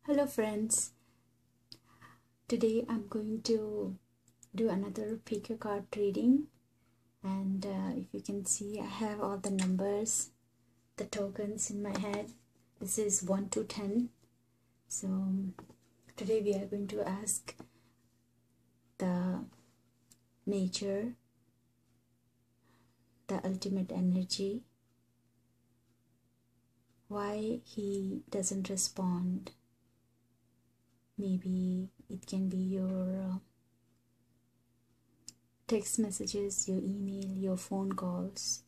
Hello friends, today I'm going to do another pick a card reading, and if you can see, I have all the numbers, the tokens in my head. This is 1 to 10. So today we are going to ask the nature, the ultimate energy, why he doesn't respond. Maybe it can be your text messages, your email, your phone calls.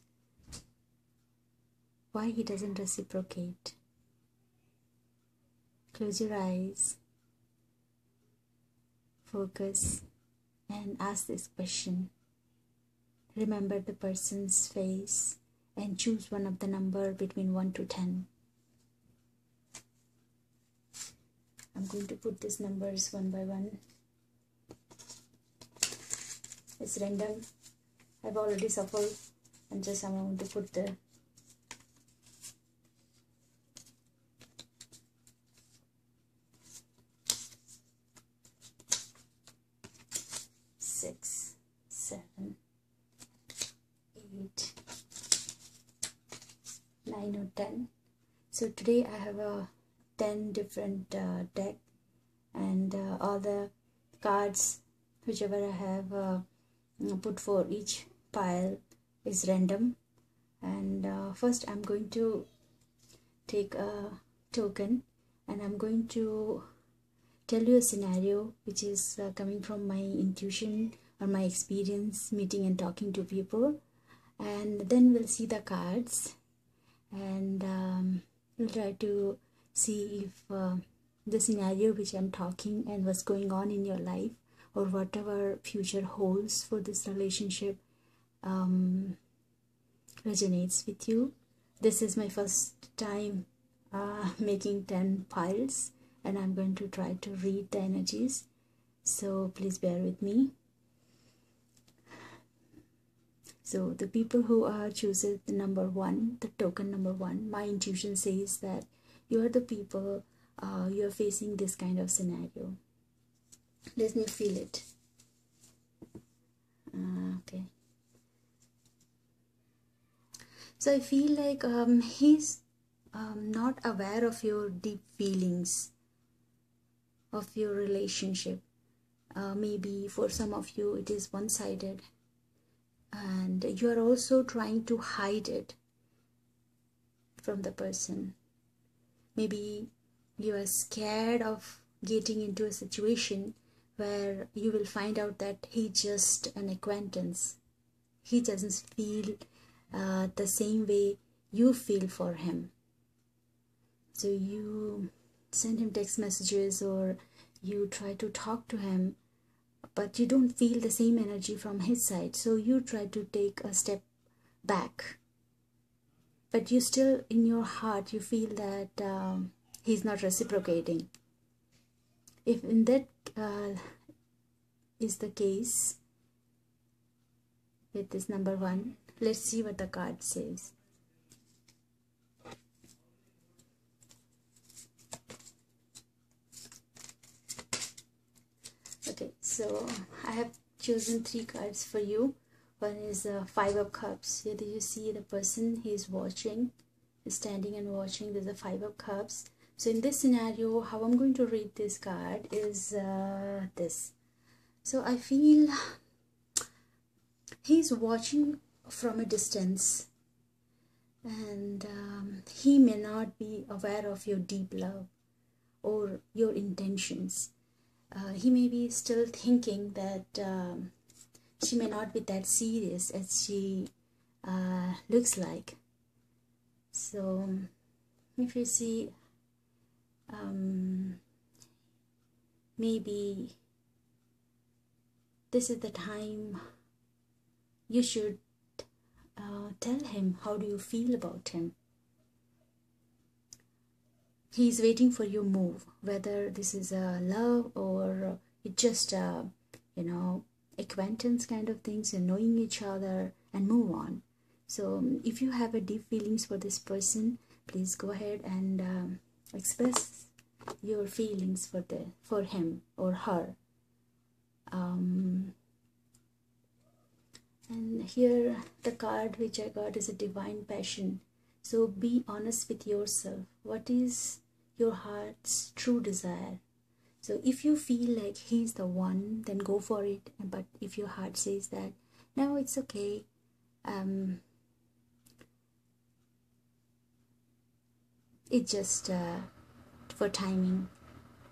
Why he doesn't reciprocate. Close your eyes, focus, and ask this question. Remember the person's face and choose one of the number between 1 to 10. I'm going to put these numbers one by one. It's random. I've already shuffled, and just I'm going to put the six, 7, 8, 9 or 10. So today I have a 10 different deck, and all the cards whichever I have put for each pile is random. And first I'm going to take a token, and I'm going to tell you a scenario which is coming from my intuition or my experience meeting and talking to people, and then we'll see the cards, and we'll try to see if the scenario which I'm talking and what's going on in your life or whatever future holds for this relationship resonates with you. This is my first time making 10 piles, and I'm going to try to read the energies, so please bear with me. So the people who are choosing the number 1, the token number 1, my intuition says that you are the people, you are facing this kind of scenario. Let me feel it. Okay. So I feel like he's not aware of your deep feelings of your relationship. Maybe for some of you it is one-sided, and you are also trying to hide it from the person. Maybe you are scared of getting into a situation where you will find out that he's just an acquaintance. He doesn't feel the same way you feel for him. So you send him text messages or you try to talk to him, but you don't feel the same energy from his side. So you try to take a step back, but you still in your heart you feel that he's not reciprocating. If in that is the case with this number 1, let's see what the card says. Okay, so I have chosen 3 cards for you. One is 5 of Cups. Here do you see the person, he is watching, he's standing and watching. There's a 5 of Cups. So in this scenario, how I'm going to read this card is this. So I feel he's watching from a distance, and he may not be aware of your deep love or your intentions. He may be still thinking that she may not be that serious as she looks like. So if you see, maybe this is the time you should tell him how do you feel about him. He's waiting for your move, whether this is a love or it's just a, acquaintance kind of things, and knowing each other and move on. So if you have a deep feelings for this person, please go ahead and express your feelings for him or her. And here the card which I got is a divine passion. So be honest with yourself. What is your heart's true desire? So if you feel like he's the one, then go for it. But if your heart says that no, it's okay, it's just for timing.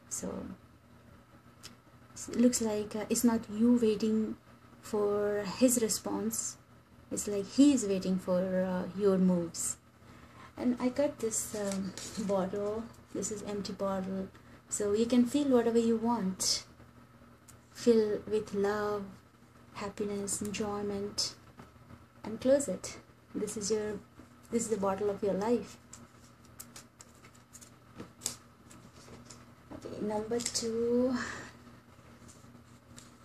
So it looks like it's not you waiting for his response, it's like he is waiting for your moves. And I got this bottle. This is empty bottle, so you can feel whatever you want. Fill with love, happiness, enjoyment, and close it. This is the bottle of your life. Okay, number 2.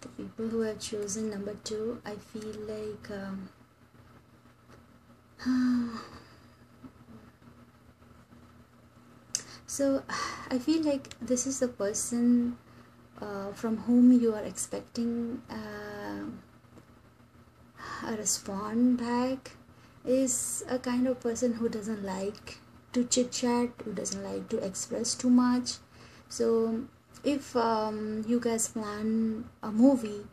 The people who have chosen number 2, I feel like so I feel like this is the person from whom you are expecting a response back. Is a kind of person who doesn't like to chit chat, who doesn't like to express too much. So if you guys plan a movie,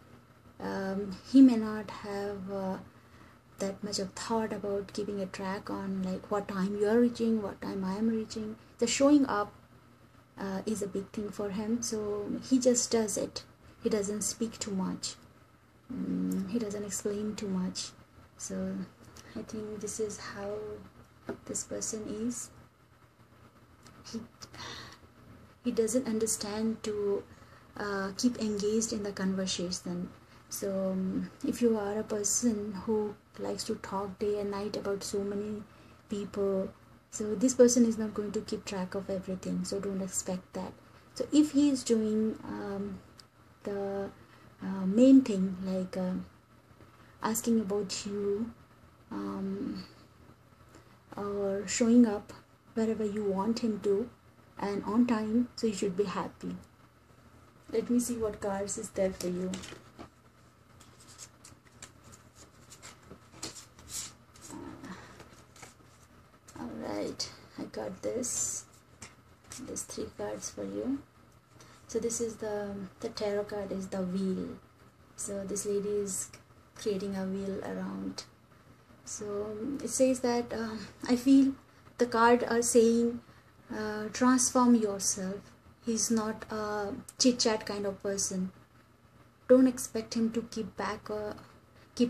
he may not have that much of thought about keeping a track on like what time you are reaching, what time I am reaching. The showing up is a big thing for him, so he just does it. He doesn't speak too much, he doesn't explain too much. So I think this is how this person is. He doesn't understand to keep engaged in the conversation. So if you are a person who likes to talk day and night about so many people, so this person is not going to keep track of everything, so don't expect that. So if he is doing the main thing, like asking about you, or showing up wherever you want him to and on time, so you should be happy. Let me see what cards is there for you. Alright, I got this. There's 3 cards for you. So this is the tarot card is the wheel. So this lady is creating a wheel around. So it says that I feel the card are saying transform yourself. He's not a chit chat kind of person. Don't expect him to keep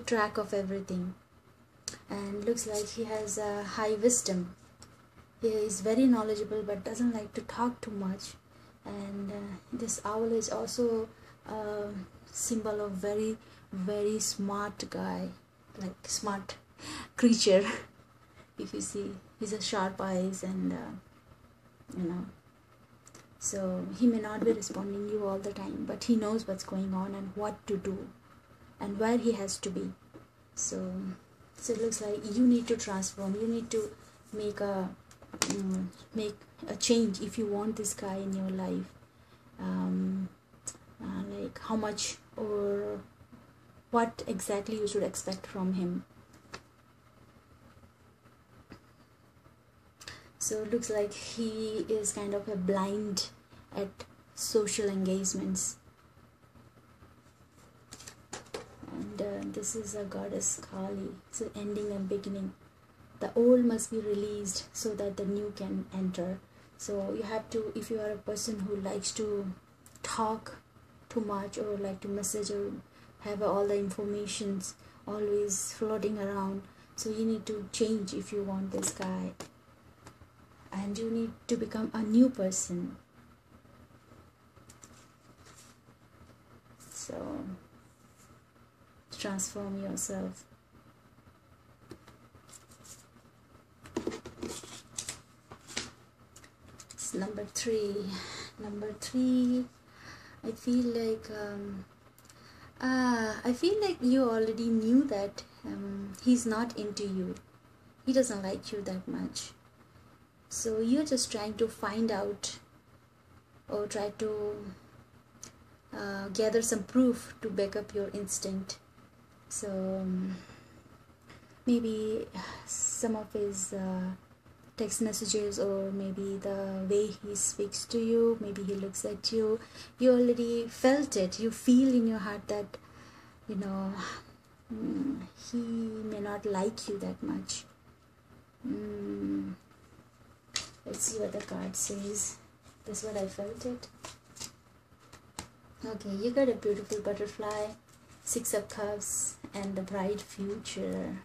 track of everything. And looks like he has a high wisdom. He is very knowledgeable but doesn't like to talk too much. And this owl is also a symbol of very, very smart guy, like smart creature. If you see, he's a sharp eyes, and so he may not be responding you all the time, but he knows what's going on and what to do and where he has to be. So it looks like you need to transform. You need to make a change if you want this guy in your life. Like how much or what exactly you should expect from him. So it looks like he is kind of a blind at social engagements. And this is a goddess Kali. So ending and beginning. The old must be released so that the new can enter. So you have to, if you are a person who likes to talk too much or like to message or have all the informations always floating around, so you need to change if you want this guy. And you need to become a new person. So transform yourself. It's number 3. Number 3, I feel like you already knew that he's not into you. He doesn't like you that much. So you're just trying to find out or try to gather some proof to back up your instinct. So maybe some of his text messages, or maybe the way he speaks to you, maybe he looks at you, you already felt it, you feel in your heart that he may not like you that much. Let's see what the card says. This is what I felt it. Okay, you got a beautiful butterfly, 6 of Cups, and the bright future.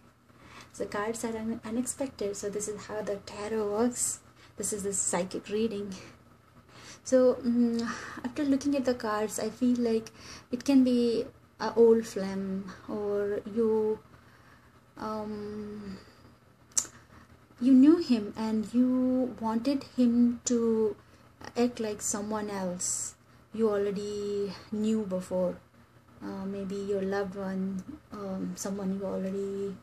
So cards are unexpected. So this is how the tarot works. This is the psychic reading. So after looking at the cards, I feel like it can be an old flame, or you knew him and you wanted him to act like someone else you already knew before. Maybe your loved one, someone you already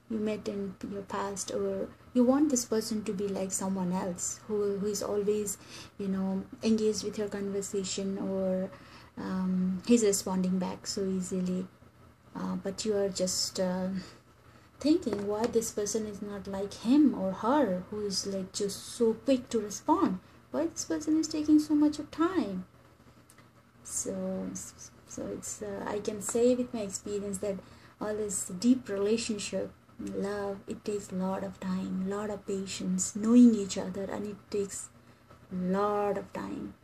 you met in your past, or you want this person to be like someone else who is always engaged with your conversation, or he's responding back so easily, but you are just thinking why this person is not like him or her, who is like just so quick to respond, why this person is taking so much of time. So it's I can say with my experience that all this deep relationship, love, it takes a lot of time, lot of patience, knowing each other, and it takes a lot of time.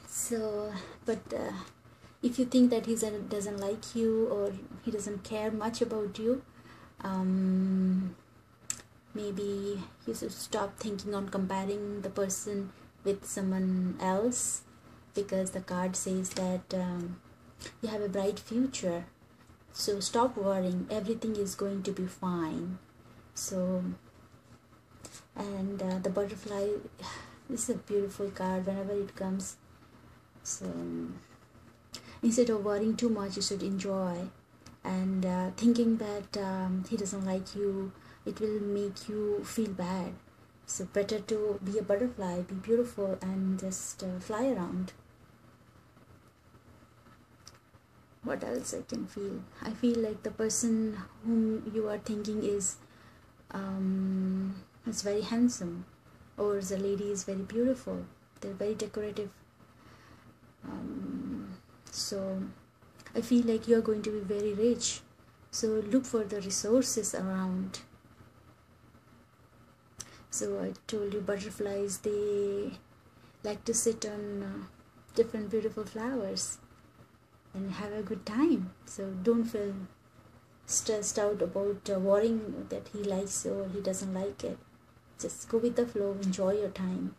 So but if you think that he doesn't like you, or he doesn't care much about you, maybe you should stop thinking on comparing the person with someone else, because the card says that you have a bright future. So stop worrying, everything is going to be fine. So, and the butterfly, this is a beautiful card whenever it comes. So instead of worrying too much, you should enjoy, and thinking that he doesn't like you, it will make you feel bad. So better to be a butterfly, be beautiful, and just fly around. What else I can feel? I feel like the person whom you are thinking is very handsome, or the lady is very beautiful, they're very decorative. So I feel like you're going to be very rich, so look for the resources around. So I told you, butterflies, they like to sit on different beautiful flowers and have a good time. So don't feel stressed out about worrying that he likes or he doesn't like it. Just go with the flow, enjoy your time.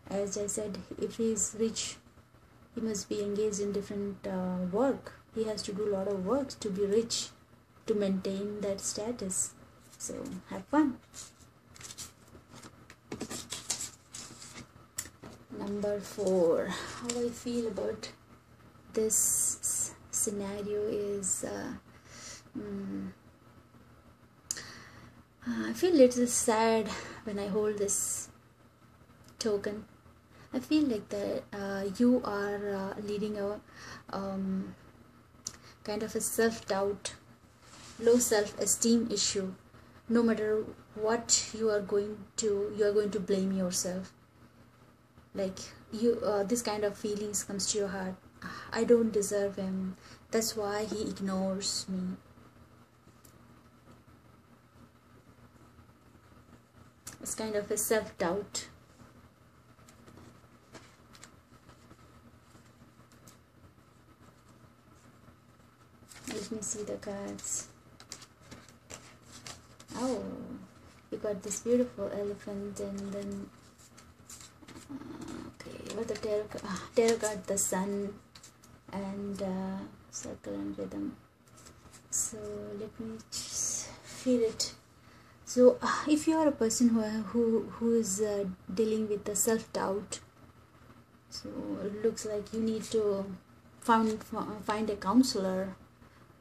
As I said, if he is rich, he must be engaged in different work. He has to do a lot of work to be rich, to maintain that status. So have fun. Number 4, how I feel about this scenario is I feel a little sad when I hold this token. I feel like that you are leading a kind of a self-doubt, low self-esteem issue. No matter what you are going to blame yourself. Like you, this kind of feelings comes to your heart. I don't deserve him. That's why he ignores me. It's kind of a self-doubt. Let me see the cards. Oh, you got this beautiful elephant, and then okay, what the tarot card, the sun, and circle and rhythm. So let me just feel it. So if you are a person who is dealing with the self-doubt, so it looks like you need to find a counselor,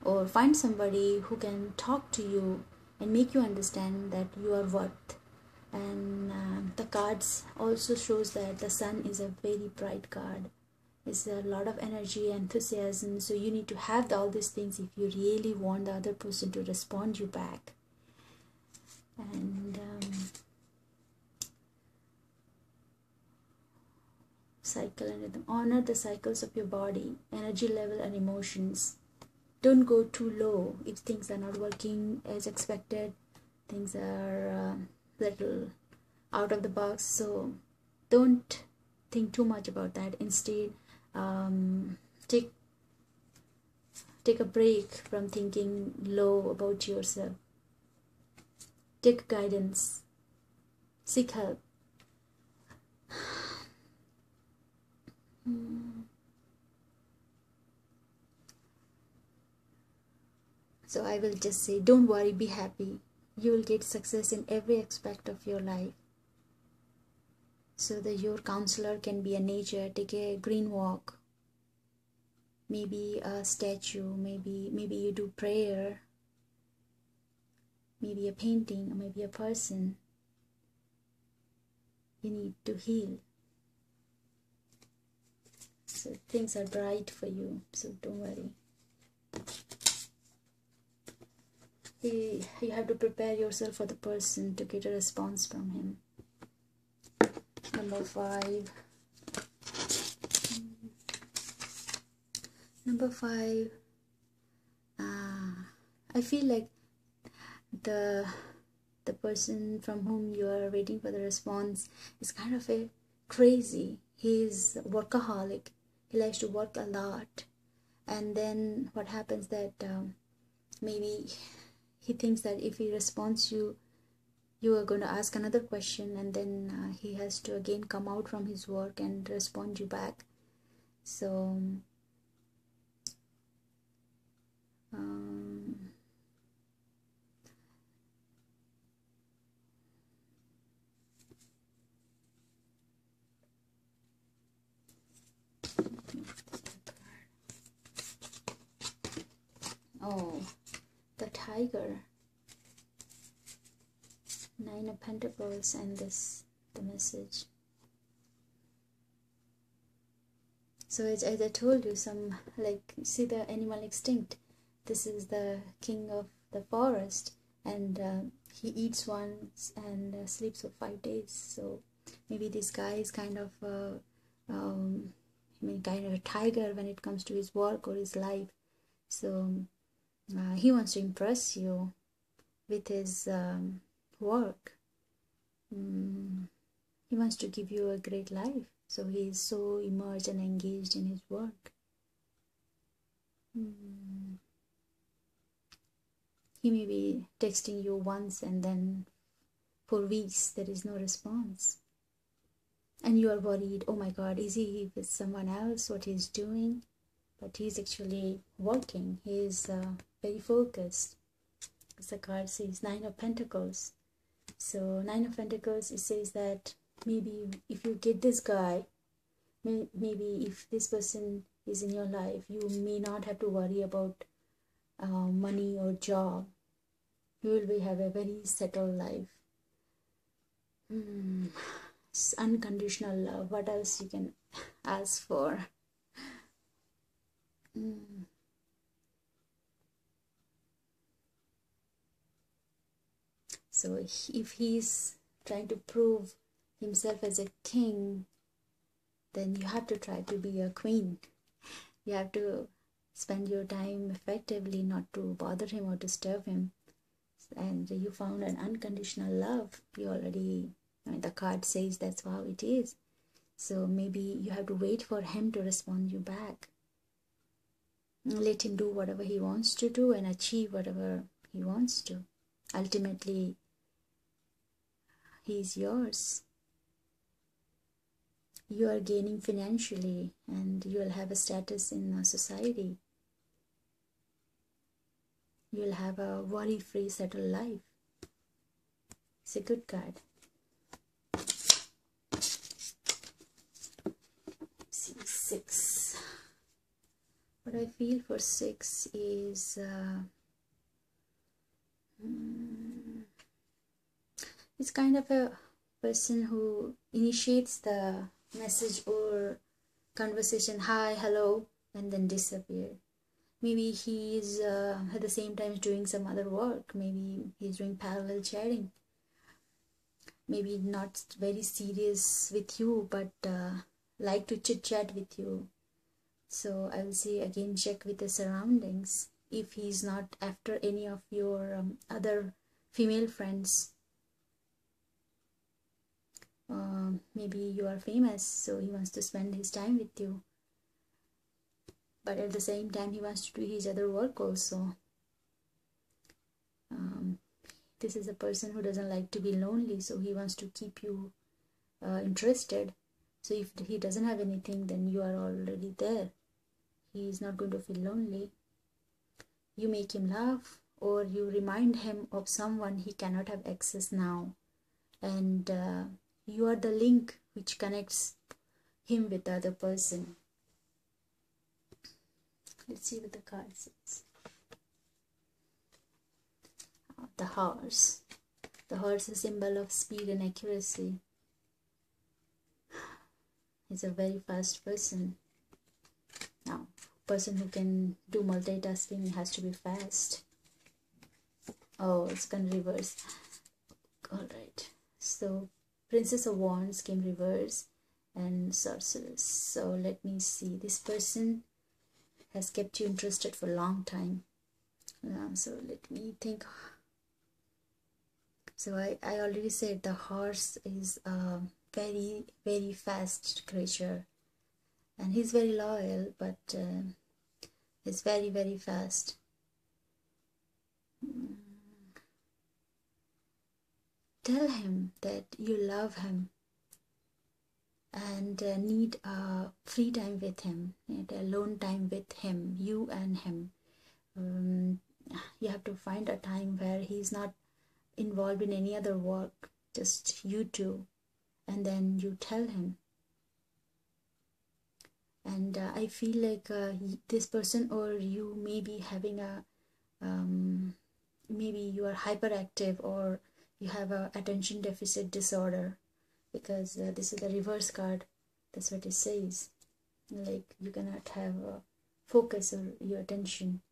or find somebody who can talk to you and make you understand that you are worth. And the cards also shows that the sun is a very bright card. It's a lot of energy, enthusiasm, so you need to have all these things if you really want the other person to respond you back. And cycle and rhythm. Honor the cycles of your body, energy level and emotions. Don't go too low if things are not working as expected. Things are little out of the box, so don't think too much about that. Instead, take a break from thinking low about yourself. Take guidance, seek help. So I will just say, don't worry, be happy. You will get success in every aspect of your life. So that your counselor can be a nature. Take a green walk, maybe a statue, maybe you do prayer, maybe a painting, or maybe a person. You need to heal. So things are bright for you, so don't worry. You have to prepare yourself for the person to get a response from him. Number 5. Number 5. I feel like the person from whom you are waiting for the response is kind of a crazy. He's workaholic. He likes to work a lot, and then what happens that maybe he thinks that if he responds you are going to ask another question, and then he has to again come out from his work and respond you back. So oh, the tiger, 9 of Pentacles, and the message. So as I told you, some, like, see the animal extinct. This is the king of the forest, and he eats once and sleeps for 5 days. So maybe this guy is kind of kind of a tiger when it comes to his work or his life. So he wants to impress you with his work. He wants to give you a great life, so he is so immersed and engaged in his work. He may be texting you once, and then for weeks there is no response, and you are worried, oh my god, is he with someone else, what he's doing? But he's actually working. He is very focused. As the card says, 9 of Pentacles. So 9 of Pentacles, it says that maybe if you get this guy, maybe if this person is in your life, you may not have to worry about money or job. You will have a very settled life. It's unconditional love. What else you can ask for? So if he's trying to prove himself as a king, then you have to try to be a queen. You have to spend your time effectively, not to bother him or disturb him. And you found an unconditional love. You already, the card says that's how it is. So maybe you have to wait for him to respond you back. Let him do whatever he wants to do and achieve whatever he wants to. Ultimately, he is yours. You are gaining financially, and you will have a status in society. You will have a worry-free, settled life. It's a good card. See, 6. What I feel for 6 is It's kind of a person who initiates the message or conversation, hi, hello, and then disappear. Maybe he's at the same time doing some other work. Maybe he's doing parallel chatting. Maybe not very serious with you, but like to chit chat with you. So I will say again, check with the surroundings. If he's not after any of your other female friends, maybe you are famous, so he wants to spend his time with you, but at the same time he wants to do his other work also. This is a person who doesn't like to be lonely, so he wants to keep you interested. So if he doesn't have anything, then you are already there. He is not going to feel lonely. You make him laugh, or you remind him of someone he cannot have access now, and you are the link which connects him with the other person. Let's see what the card says. The horse. The horse is a symbol of speed and accuracy. He's a very fast person. Now, person who can do multitasking has to be fast. Oh, it's gone reverse. Alright. So, Princess of Wands came reverse and Sorceress. So, let me see. This person has kept you interested for a long time. So, let me think. So, I already said the horse is a very, very fast creature. And he's very loyal, but he's very, very fast. Tell him that you love him and need free time with him, need alone time with him, you and him. You have to find a time where he's not involved in any other work, just you two, and then you tell him. And I feel like this person or you may be having a maybe you are hyperactive, or you have a attention deficit disorder, because this is the reverse card. That's what it says. Like you cannot have focus or your attention.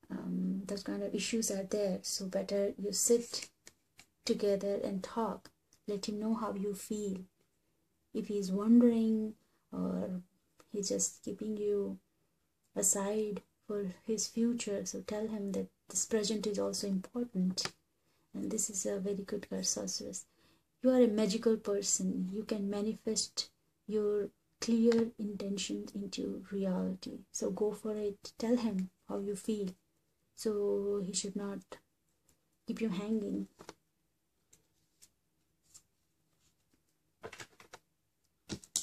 Those kind of issues are there. So better you sit together and talk. Let him know how you feel. If he's wondering, or he's just keeping you aside for his future, so tell him that this present is also important. And this is a very good card, Sorceress. You are a magical person. You can manifest your clear intentions into reality. So go for it. Tell him how you feel, so he should not keep you hanging.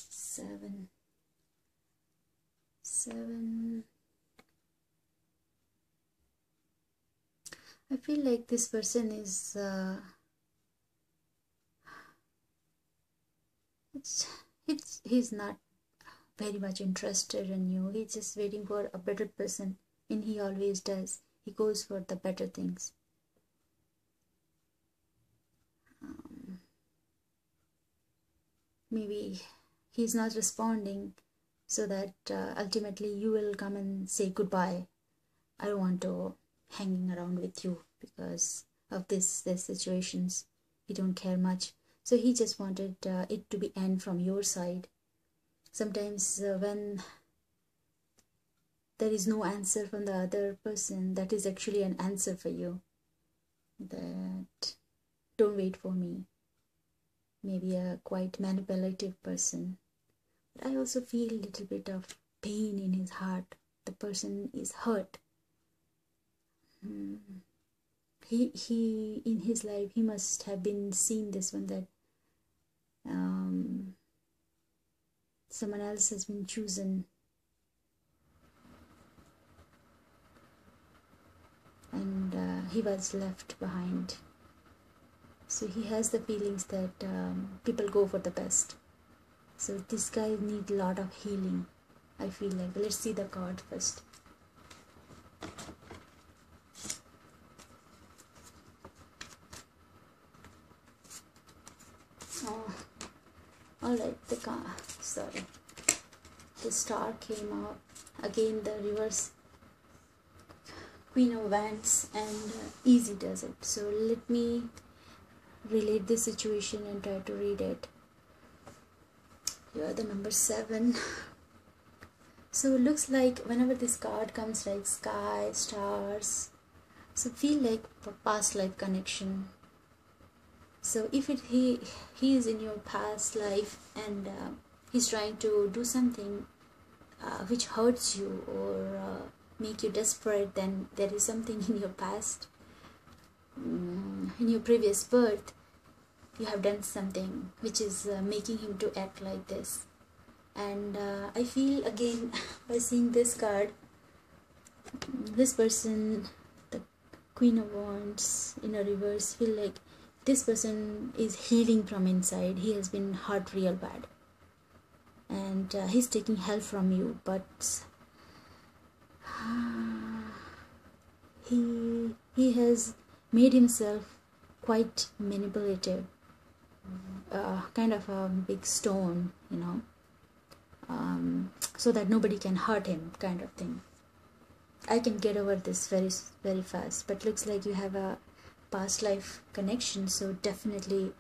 Seven. I feel like this person is he's not very much interested in you. He's just waiting for a better person, and he always does. He goes for the better things. Maybe he's not responding, so that ultimately you will come and say goodbye. I don't want to hanging around with you because of these situations. He don't care much. So he just wanted it to be end from your side. Sometimes when there is no answer from the other person, that is actually an answer for you. That don't wait for me. Maybe a quite manipulative person. But I also feel a little bit of pain in his heart. The person is hurt. He in his life, he must have been seeing this one, that someone else has been chosen, and he was left behind. So he has the feelings that people go for the best. So this guy needs a lot of healing, I feel like. Let's see the card first. Alright, the star came out again, the reverse Queen of Wands, and easy does it. So let me relate this situation and try to read it. You are the number 7. So it looks like whenever this card comes, like sky, stars, so feel like past life connection. So if he is in your past life and he's trying to do something which hurts you or make you desperate, then there is something in your past, in your previous birth, you have done something which is making him to act like this. And I feel again by seeing this card, this person, the Queen of Wands in a reverse, feel like this person is healing from inside. He has been hurt real bad and he's taking help from you, but he has made himself quite manipulative, kind of a big stone, you know, so that nobody can hurt him, kind of thing. I can get over this very, very fast, but looks like you have a past life connection, so definitely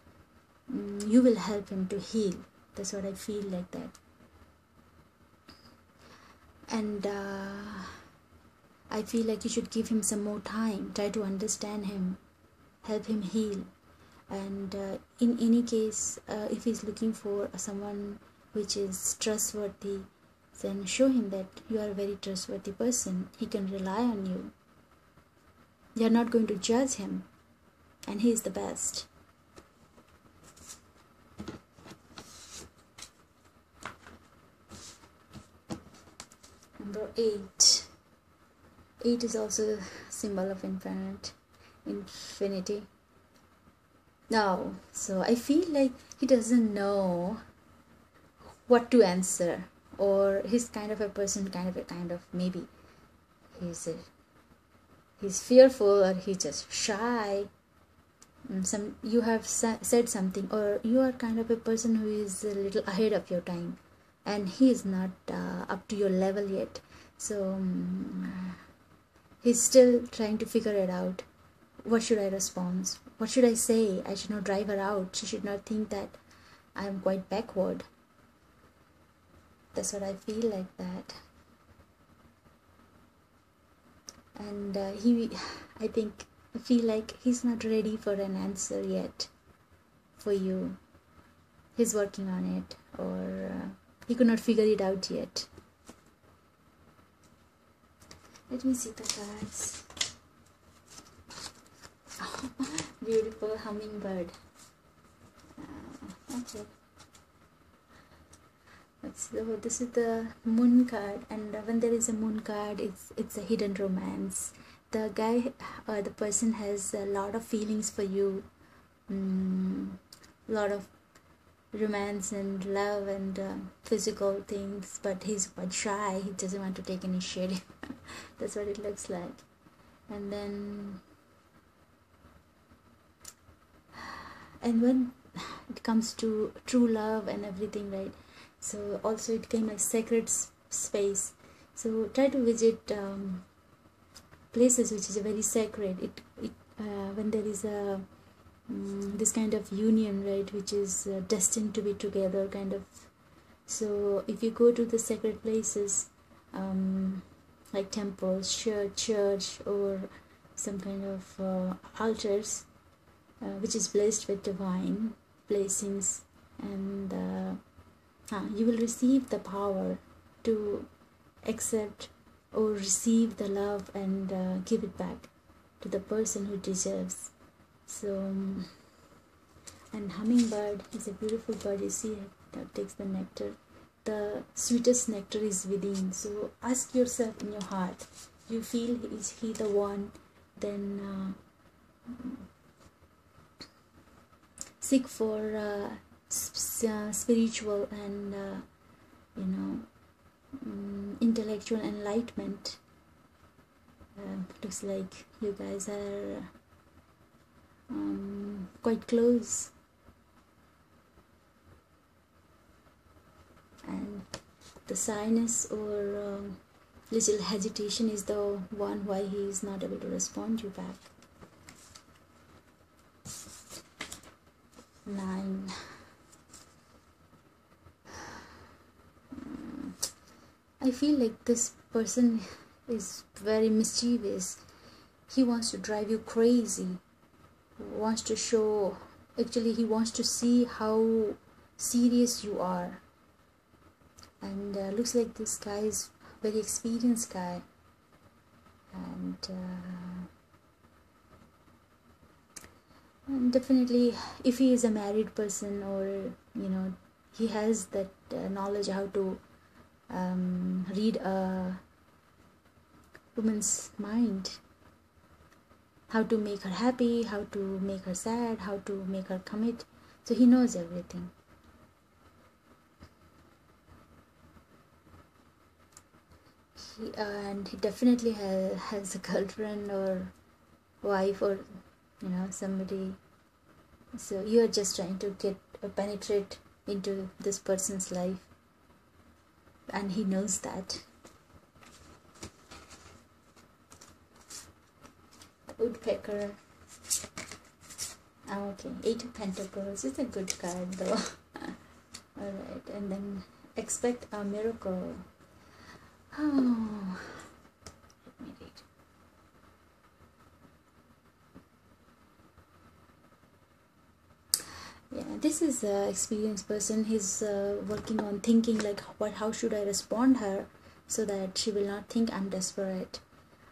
you will help him to heal. That's what I feel like that. And I feel like you should give him some more time, try to understand him, help him heal. And in any case, if he's looking for someone which is trustworthy, then show him that you are a very trustworthy person. He can rely on you. You are not going to judge him, and he is the best. Number 8. 8 is also a symbol of infinity. Now, so I feel like he doesn't know what to answer, or he's kind of a person, maybe he's fearful, or he's just shy. You have said something, or you are kind of a person who is a little ahead of your time, and he is not up to your level yet. So he's still trying to figure it out. What should I respond? What should I say? I should not drive her out. She should not think that I am quite backward. That's what I feel like that. And I feel like he's not ready for an answer yet for you. He's working on it, or he could not figure it out yet. Let me see the cards. Oh, beautiful hummingbird. Okay. So this is the moon card, and when there is a moon card, it's a hidden romance. The guy or the person has a lot of feelings for you, a lot of romance and love and physical things, but he's quite shy. He doesn't want to take initiative. That's what it looks like. And then, and when it comes to true love and everything, right? So also it came like sacred space. So try to visit places which is very sacred. When there is a this kind of union, right, which is destined to be together, kind of. So if you go to the sacred places, like temples, church, or some kind of altars, which is blessed with divine blessings, and you will receive the power to accept or receive the love and give it back to the person who deserves. So, and hummingbird is a beautiful bird. You see, that takes the nectar. The sweetest nectar is within. So ask yourself in your heart, you feel is he the one? Then seek for spiritual and intellectual enlightenment. Looks like you guys are quite close. the shyness or little hesitation is the one why he is not able to respond you back. 9. I feel like this person is very mischievous. He wants to drive you crazy. Wants to show, actually he wants to see how serious you are. And looks like this guy is very experienced guy. And definitely if he is a married person, or he has that knowledge how to read a woman's mind, how to make her happy, how to make her sad, how to make her commit. So he knows everything. And he definitely has a girlfriend or wife or somebody. So you are just trying to penetrate into this person's life, and he knows that. Woodpecker. Okay, 8 of Pentacles. It's a good card though. Alright, and then expect a miracle. Oh, let me read. Yeah, this is an experienced person. He's working on thinking like, how should I respond her so that she will not think I'm desperate,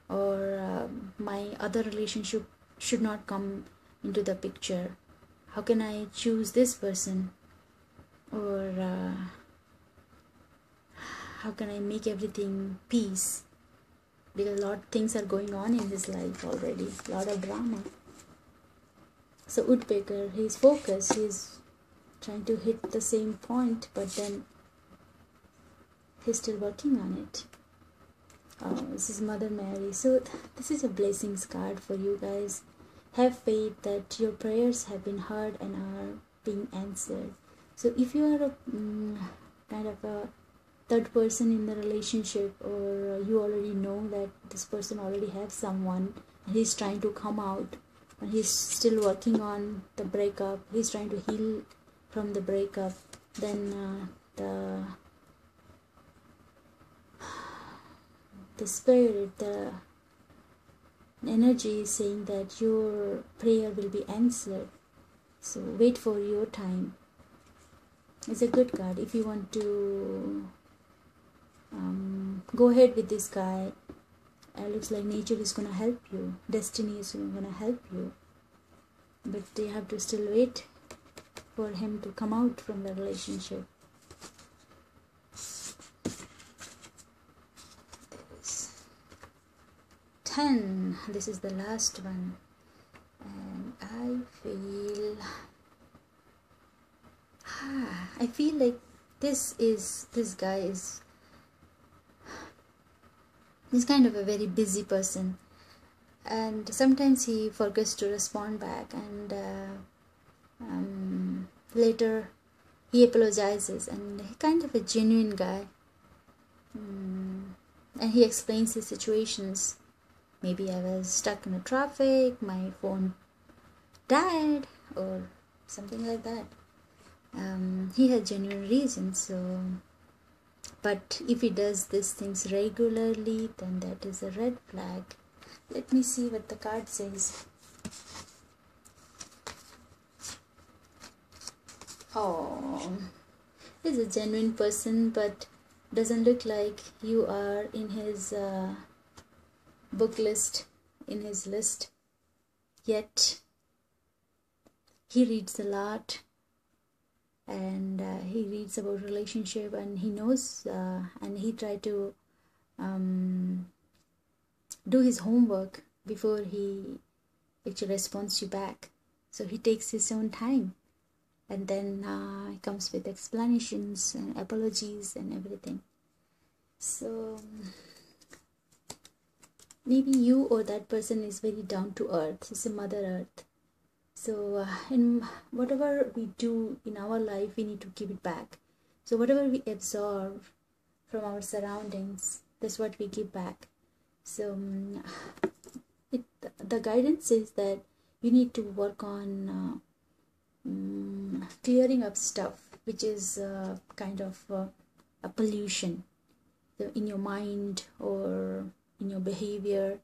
or my other relationship should not come into the picture. How can I choose this person, or how can I make everything peace, because a lot of things are going on in his life already, a lot of drama. So Woodpecker, he's focused, he's trying to hit the same point, but then he's still working on it. This is Mother Mary. So this is a blessings card for you guys. Have faith that your prayers have been heard and are being answered. So if you are a kind of a third person in the relationship, or you already know that this person already has someone and he's trying to come out, and he's still working on the breakup, he's trying to heal from the breakup, then the spirit, the energy is saying that your prayer will be answered. So wait for your time. It's a good card. If you want to go ahead with this guy, looks like nature is going to help you, destiny is going to help you, but you have to still wait for him to come out from the relationship. 10. This is the last one, and I feel like this guy is kind of a very busy person, and sometimes he forgets to respond back, and later he apologizes, and he's kind of a genuine guy, and he explains his situations. Maybe I was stuck in the traffic, my phone died, or something like that. He has genuine reasons. So, but if he does these things regularly, then that is a red flag. Let me see what the card says. Oh, he's a genuine person, but doesn't look like you are in his book list, in his list yet. He reads a lot, and he reads about relationship, and he knows, and he try to do his homework before he actually responds you back. So he takes his own time, and then he comes with explanations and apologies and everything. So maybe you or that person is very down to earth. It's a Mother Earth. So in whatever we do in our life, we need to give it back. So whatever we absorb from our surroundings. That's what we give back. So the guidance is that you need to work on clearing up stuff which is kind of a pollution in your mind or in your behavior,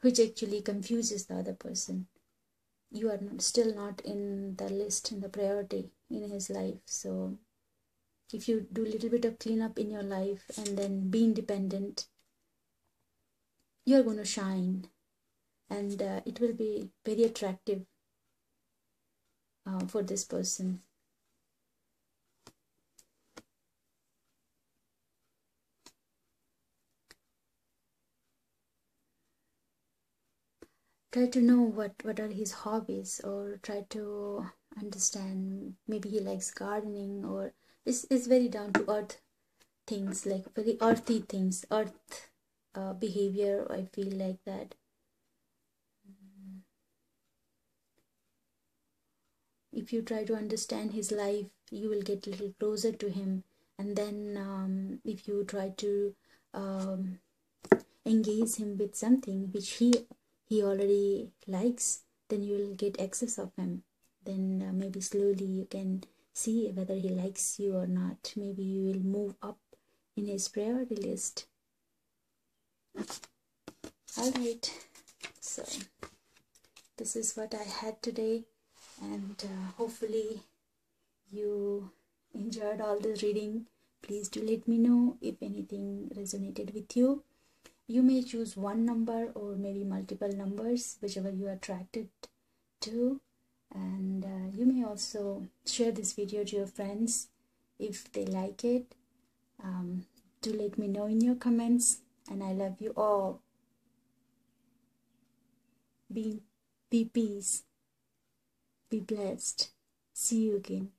which actually confuses the other person. You are still not in the list, in the priority in his life. So if you do a little bit of cleanup in your life and then be independent, you're going to shine, and it will be very attractive for this person. Try to know what are his hobbies, or try to understand. Maybe he likes gardening, or it's very down to earth things, like very earthy things, earth behavior. I feel like that. If you try to understand his life, you will get a little closer to him. And then if you try to engage him with something which he already likes, then you will get access of him. Then maybe slowly you can see whether he likes you or not. Maybe you will move up in his priority list. Alright, so this is what I had today, and hopefully you enjoyed all the reading. Please do let me know if anything resonated with you. You may choose one number or maybe multiple numbers, whichever you are attracted to. And you may also share this video to your friends if they like it. Do let me know in your comments, and I love you all. Be peace. Be blessed. See you again.